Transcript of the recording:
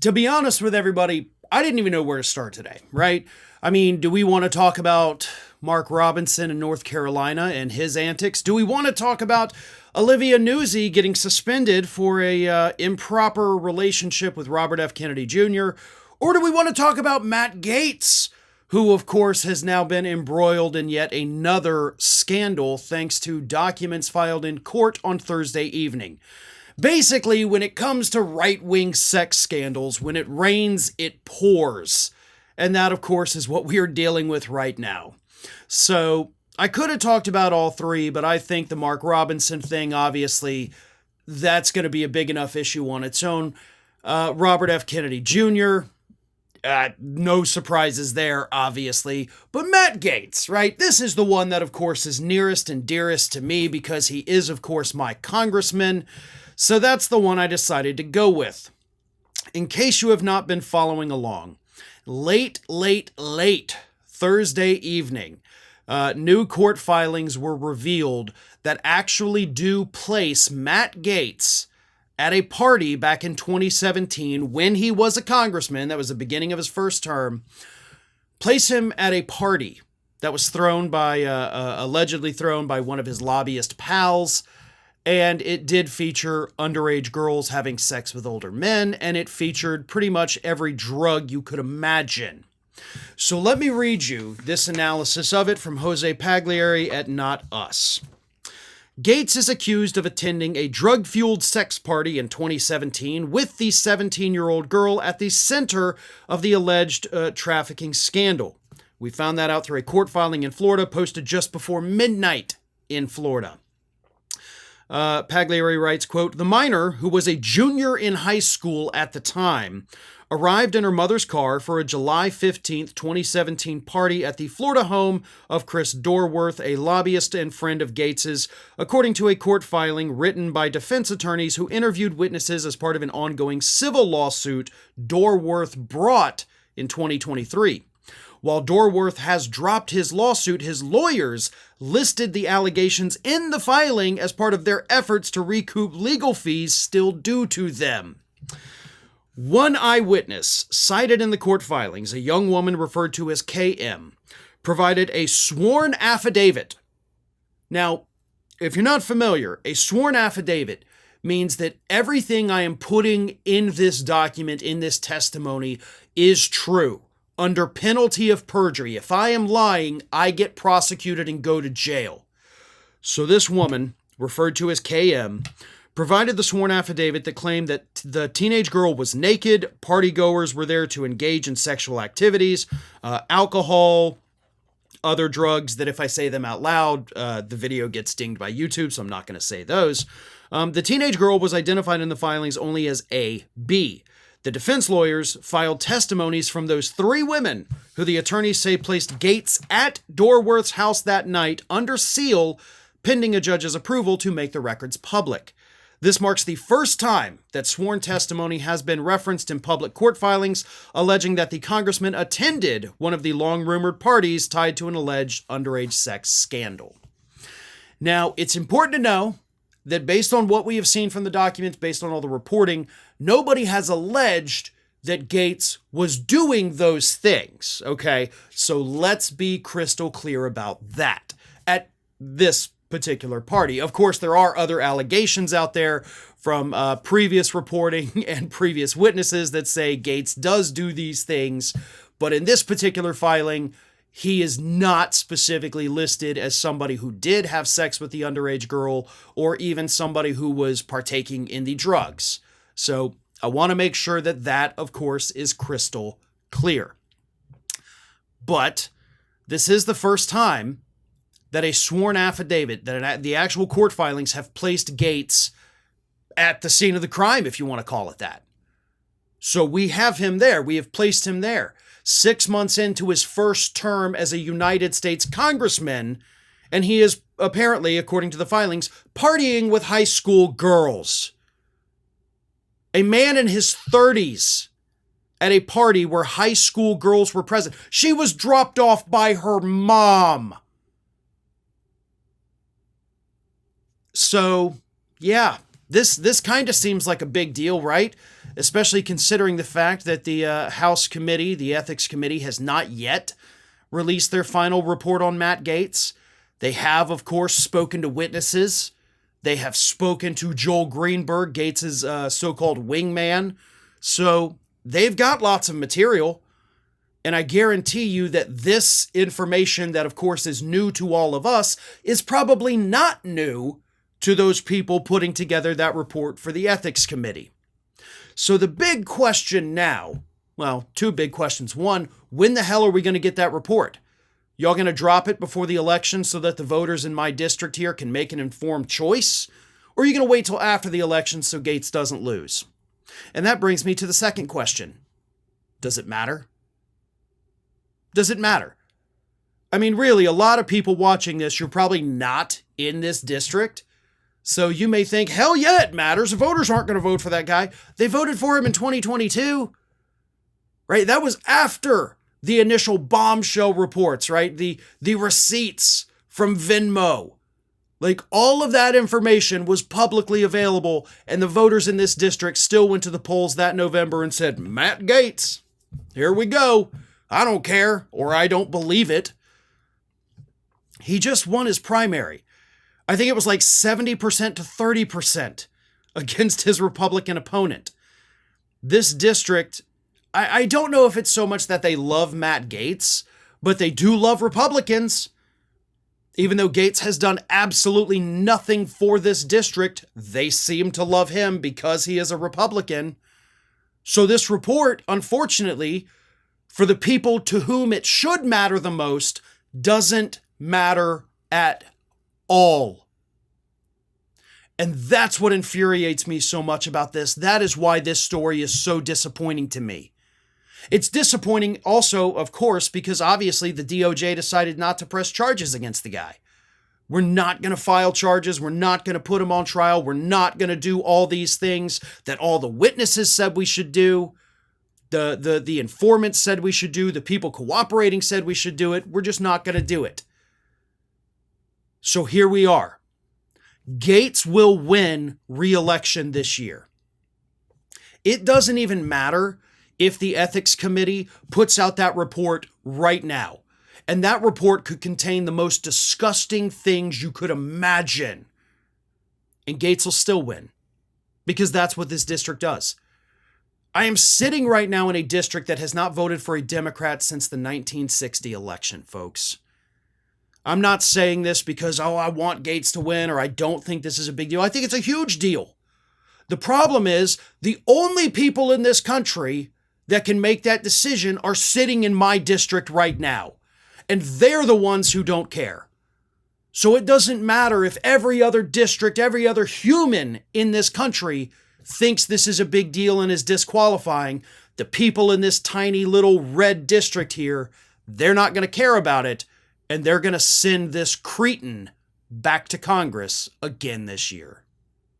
to be honest with everybody, I didn't even know where to start today, right? I mean, do we want to talk about Mark Robinson in North Carolina and his antics? Do we want to talk about Olivia Nuzzi getting suspended for a improper relationship with Robert F. Kennedy Jr.? Or do we want to talk about Matt Gaetz, who, of course, has now been embroiled in yet another scandal thanks to documents filed in court on Thursday evening? Basically, when it comes to right-wing sex scandals, when it rains, it pours. And that, of course, is what we are dealing with right now. So I could have talked about all three, but I think the Mark Robinson thing, obviously, that's going to be a big enough issue on its own. Robert F. Kennedy Jr., no surprises there, obviously. But Matt Gaetz, right? This is the one that, of course, is nearest and dearest to me because he is, of course, my congressman. So that's the one I decided to go with. In case you have not been following along, late Thursday evening, new court filings were revealed that actually do place Matt Gaetz at a party back in 2017 when he was a congressman. That was the beginning of his first term. Place him at a party that was thrown by, allegedly thrown by one of his lobbyist pals. And it did feature underage girls having sex with older men, and it featured pretty much every drug you could imagine. So let me read you this analysis of it from Jose Pagliari at Not Us. Gaetz is accused of attending a drug-fueled sex party in 2017 with the 17-year-old girl at the center of the alleged trafficking scandal. We found that out through a court filing in Florida posted just before midnight in Florida. Pagliari writes, quote, "The minor, who was a junior in high school at the time, arrived in her mother's car for a July 15th, 2017 party at the Florida home of Chris Dorworth, a lobbyist and friend of Gaetz's, according to a court filing written by defense attorneys who interviewed witnesses as part of an ongoing civil lawsuit Dorworth brought in 2023. While Dorworth has dropped his lawsuit, his lawyers listed the allegations in the filing as part of their efforts to recoup legal fees still due to them. One eyewitness cited in the court filings, a young woman referred to as KM, provided a sworn affidavit. Now, if you're not familiar, a sworn affidavit means that everything I am putting in this document, in this testimony, is true. Under penalty of perjury. If I am lying, I get prosecuted and go to jail. So this woman, referred to as KM, provided the sworn affidavit that claimed that the teenage girl was naked, partygoers were there to engage in sexual activities, alcohol, other drugs that if I say them out loud, the video gets dinged by YouTube, so I'm not going to say those. The teenage girl was identified in the filings only as A, B. The defense lawyers filed testimonies from those three women who the attorneys say placed Gaetz at Dorworth's house that night under seal, pending a judge's approval to make the records public. This marks the first time that sworn testimony has been referenced in public court filings, alleging that the congressman attended one of the long-rumored parties tied to an alleged underage sex scandal. Now, it's important to know that based on what we have seen from the documents, based on all the reporting, nobody has alleged that Gaetz was doing those things, okay? So let's be crystal clear about that at this particular party. Of course, there are other allegations out there from previous reporting and previous witnesses that say Gaetz does do these things, but in this particular filing, he is not specifically listed as somebody who did have sex with the underage girl or even somebody who was partaking in the drugs. So I want to make sure that that, of course, is crystal clear. But this is the first time that a sworn affidavit, that the actual court filings have placed Gaetz at the scene of the crime, if you want to call it that. So we have him there. We have placed him there. 6 months into his first term as a United States congressman, and he is apparently, according to the filings, partying with high school girls. A man in his 30s at a party where high school girls were present. She was dropped off by her mom. So, yeah, this kind of seems like a big deal, right? especially considering the fact that the House committee, the Ethics Committee, has not yet released their final report on Matt Gaetz. They have, of course, spoken to witnesses. They have spoken to Joel Greenberg, Gaetz's so-called wingman. So they've got lots of material. And I guarantee you that this information that, of course, is new to all of us is probably not new to those people putting together that report for the Ethics Committee. So the big question now, well, two big questions. One, when the hell are we going to get that report? Y'all going to drop it before the election so that the voters in my district here can make an informed choice? Or are you going to wait till after the election so Gaetz doesn't lose? And that brings me to the second question. Does it matter? Does it matter? I mean, really, a lot of people watching this, you're probably not in this district. So you may think, hell yeah, it matters. The voters aren't going to vote for that guy. They voted for him in 2022. Right? That was after the initial bombshell reports, right? The receipts from Venmo. Like, all of that information was publicly available, and the voters in this district still went to the polls that November and said, Matt Gaetz, here we go. I don't care, or I don't believe it. He just won his primary. I think it was like 70% to 30% against his Republican opponent. This district, I don't know if it's so much that they love Matt Gaetz, but they do love Republicans. Even though Gaetz has done absolutely nothing for this district, they seem to love him because he is a Republican. So this report, unfortunately, for the people to whom it should matter the most, doesn't matter at all. And that's what infuriates me so much about this. That is why this story is so disappointing to me. It's disappointing also, of course, because obviously the DOJ decided not to press charges against the guy. We're not going to file charges. We're not going to put him on trial. We're not going to do all these things that all the witnesses said we should do. The informants said we should do. The people cooperating said we should do it. We're just not going to do it. So here we are. Gaetz will win re-election this year. It doesn't even matter if the Ethics Committee puts out that report right now. And that report could contain the most disgusting things you could imagine. And Gaetz will still win. Because that's what this district does. I am sitting right now in a district that has not voted for a Democrat since the 1960 election, folks. I'm not saying this because, I want Gaetz to win or I don't think this is a big deal. I think it's a huge deal. The problem is the only people in this country that can make that decision are sitting in my district right now. And they're the ones who don't care. So it doesn't matter if every other district, every other human in this country thinks this is a big deal and is disqualifying. The people in this tiny little red district here, they're not going to care about it. And they're going to send this cretin back to Congress again this year.